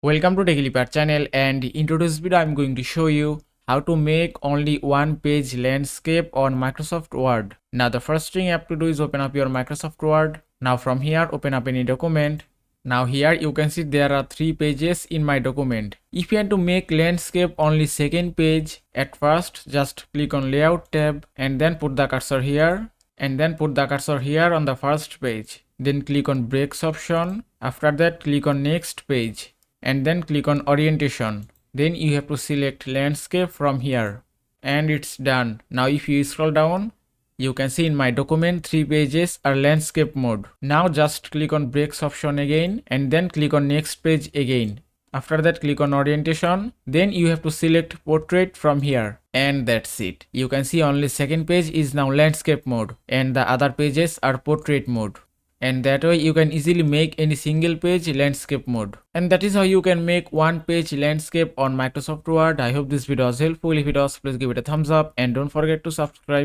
Welcome to TechLeaper channel, and in today's video I'm going to show you how to make only one page landscape on Microsoft Word. Now the first thing you have to do is open up your Microsoft Word. Now from here open up any document. Now here you can see there are 3 pages in my document. If you want to make landscape only second page, at first just click on layout tab and then put the cursor here and then put the cursor here on the first page. Then click on breaks option. After that click on next page and then click on orientation. Then you have to select landscape from here and it's done. Now if you scroll down, you can see in my document 3 pages are landscape mode. Now just click on breaks option again and then click on next page again. After that click on orientation, then you have to select portrait from here and that's it. You can see only second page is now landscape mode and the other pages are portrait mode. And that way you can easily make any single page landscape mode. And that is how you can make one page landscape on Microsoft Word. I hope this video was helpful. If it was, please give it a thumbs up and don't forget to subscribe.